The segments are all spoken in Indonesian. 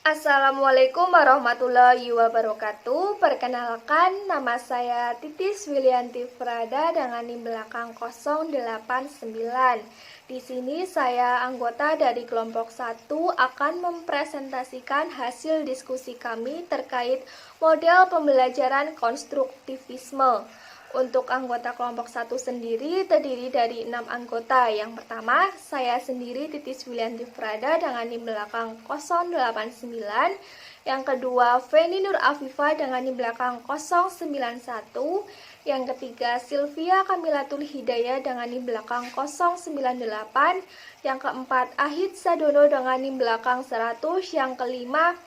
Assalamualaikum warahmatullahi wabarakatuh. Perkenalkan, nama saya Titis Wilianti Frada dengan NIM belakang 089. Di sini saya anggota dari kelompok 1 akan mempresentasikan hasil diskusi kami terkait model pembelajaran konstruktivisme. Untuk anggota kelompok 1 sendiri terdiri dari 6 anggota. Yang pertama, saya sendiri Titis Wilianti Frada dengan NIM belakang 089. Yang kedua, Feni Nur Afifah dengan NIM belakang 091. Yang ketiga, Sylvia Kamilatul Hidayah dengan NIM belakang 098. Yang keempat, Ahid Sadono dengan NIM belakang 100. Yang kelima,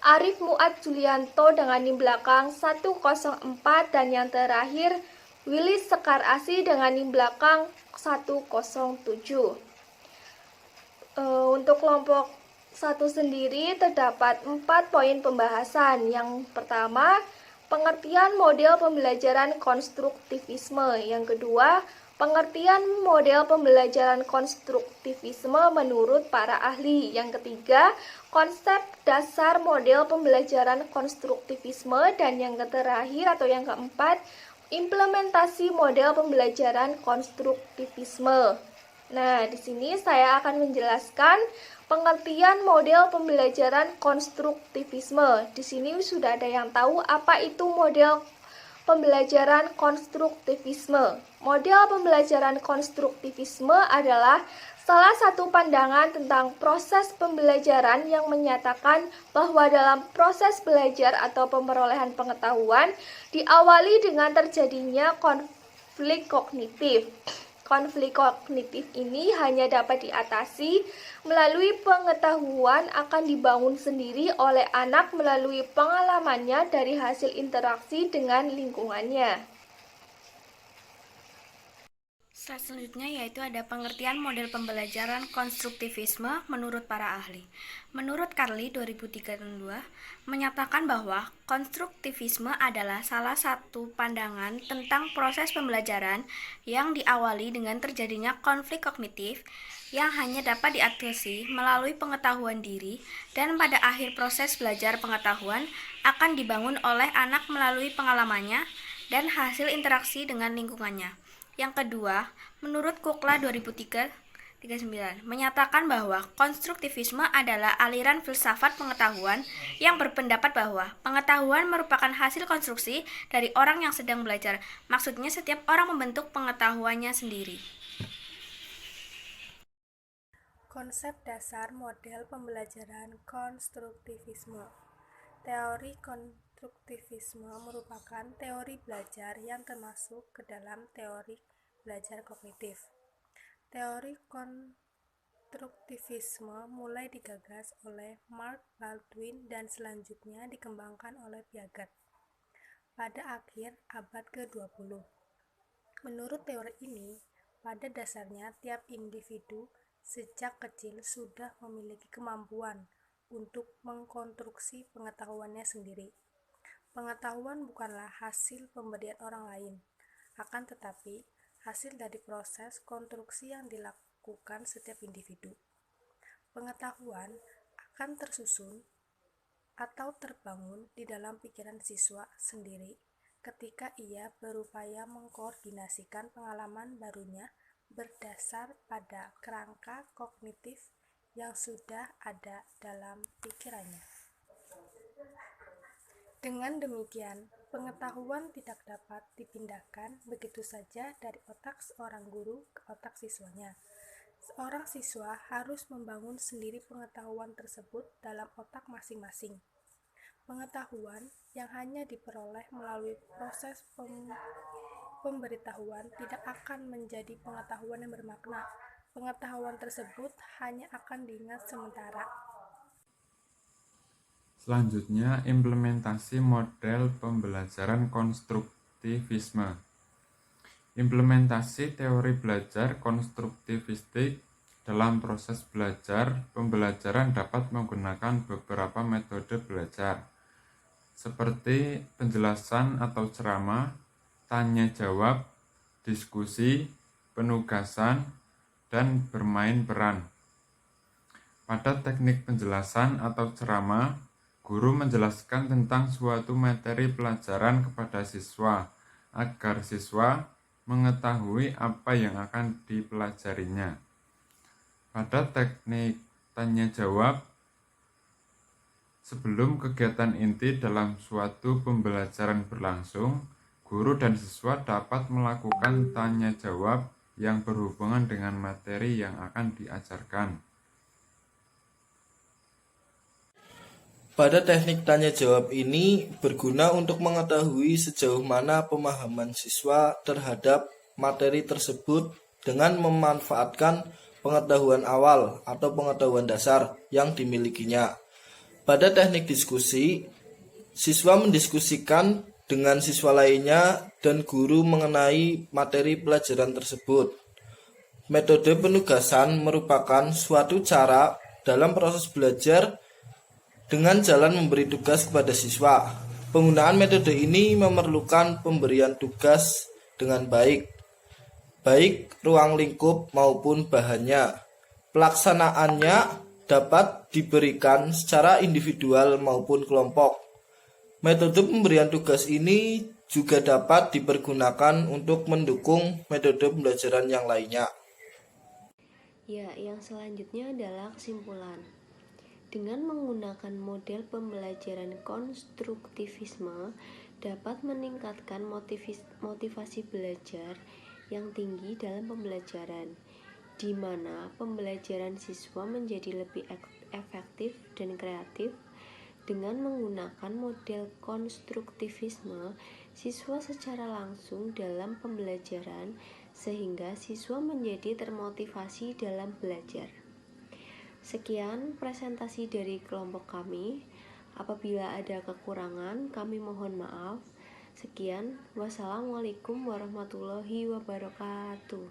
Arif Muad Julianto dengan NIM belakang 104. Dan yang terakhir, Willy Sekar Asi dengan NIM belakang 107. Untuk kelompok 1 sendiri terdapat 4 poin pembahasan. Yang pertama, pengertian model pembelajaran konstruktivisme. Yang kedua, pengertian model pembelajaran konstruktivisme menurut para ahli. Yang ketiga, konsep dasar model pembelajaran konstruktivisme. Dan yang terakhir atau yang keempat, implementasi model pembelajaran konstruktivisme. Nah, di sini saya akan menjelaskan pengertian model pembelajaran konstruktivisme. Di sini sudah ada yang tahu apa itu model pembelajaran konstruktivisme. Model pembelajaran konstruktivisme adalah salah satu pandangan tentang proses pembelajaran yang menyatakan bahwa dalam proses belajar atau pemerolehan pengetahuan diawali dengan terjadinya konflik kognitif. Konflik kognitif ini hanya dapat diatasi melalui pengetahuan akan dibangun sendiri oleh anak melalui pengalamannya dari hasil interaksi dengan lingkungannya. Slide selanjutnya yaitu ada pengertian model pembelajaran konstruktivisme menurut para ahli. Menurut Carly 2032 menyatakan bahwa konstruktivisme adalah salah satu pandangan tentang proses pembelajaran yang diawali dengan terjadinya konflik kognitif yang hanya dapat diatasi melalui pengetahuan diri, dan pada akhir proses belajar pengetahuan akan dibangun oleh anak melalui pengalamannya dan hasil interaksi dengan lingkungannya. Yang kedua, menurut Kukla 2039 menyatakan bahwa konstruktivisme adalah aliran filsafat pengetahuan yang berpendapat bahwa pengetahuan merupakan hasil konstruksi dari orang yang sedang belajar. Maksudnya setiap orang membentuk pengetahuannya sendiri. Konsep dasar model pembelajaran konstruktivisme. Teori konstruktivisme merupakan teori belajar yang termasuk ke dalam teori belajar kognitif. Teori konstruktivisme mulai digagas oleh Mark Baldwin dan selanjutnya dikembangkan oleh Piaget pada akhir abad ke-20. Menurut teori ini, pada dasarnya tiap individu sejak kecil sudah memiliki kemampuan untuk mengkonstruksi pengetahuannya sendiri. Pengetahuan bukanlah hasil pemberian orang lain, akan tetapi hasil dari proses konstruksi yang dilakukan setiap individu. Pengetahuan akan tersusun atau terbangun di dalam pikiran siswa sendiri ketika ia berupaya mengkoordinasikan pengalaman barunya berdasar pada kerangka kognitif yang sudah ada dalam pikirannya. Dengan demikian, pengetahuan tidak dapat dipindahkan begitu saja dari otak seorang guru ke otak siswanya. Seorang siswa harus membangun sendiri pengetahuan tersebut dalam otak masing-masing. Pengetahuan yang hanya diperoleh melalui proses pemberitahuan tidak akan menjadi pengetahuan yang bermakna. Pengetahuan tersebut hanya akan diingat sementara. Selanjutnya, implementasi model pembelajaran konstruktivisme. Implementasi teori belajar konstruktivistik dalam proses belajar, pembelajaran dapat menggunakan beberapa metode belajar, seperti penjelasan atau ceramah, tanya jawab, diskusi, penugasan, dan bermain peran. Pada teknik penjelasan atau ceramah, guru menjelaskan tentang suatu materi pelajaran kepada siswa agar siswa mengetahui apa yang akan dipelajarinya. Pada teknik tanya jawab, sebelum kegiatan inti dalam suatu pembelajaran berlangsung, guru dan siswa dapat melakukan tanya jawab yang berhubungan dengan materi yang akan diajarkan. Pada teknik tanya jawab ini berguna untuk mengetahui sejauh mana pemahaman siswa terhadap materi tersebut dengan memanfaatkan pengetahuan awal atau pengetahuan dasar yang dimilikinya. Pada teknik diskusi, siswa mendiskusikan dengan siswa lainnya dan guru mengenai materi pelajaran tersebut. Metode penugasan merupakan suatu cara dalam proses belajar dengan jalan memberi tugas kepada siswa. Penggunaan metode ini memerlukan pemberian tugas dengan baik ruang lingkup maupun bahannya. Pelaksanaannya dapat diberikan secara individual maupun kelompok. Metode pemberian tugas ini juga dapat dipergunakan untuk mendukung metode pembelajaran yang lainnya. Ya, yang selanjutnya adalah kesimpulan. Dengan menggunakan model pembelajaran konstruktivisme dapat meningkatkan motivasi belajar yang tinggi dalam pembelajaran, di mana pembelajaran siswa menjadi lebih efektif dan kreatif. Dengan menggunakan model konstruktivisme, siswa secara langsung dalam pembelajaran sehingga siswa menjadi termotivasi dalam belajar. Sekian presentasi dari kelompok kami. Apabila ada kekurangan, kami mohon maaf. Sekian, wassalamualaikum warahmatullahi wabarakatuh.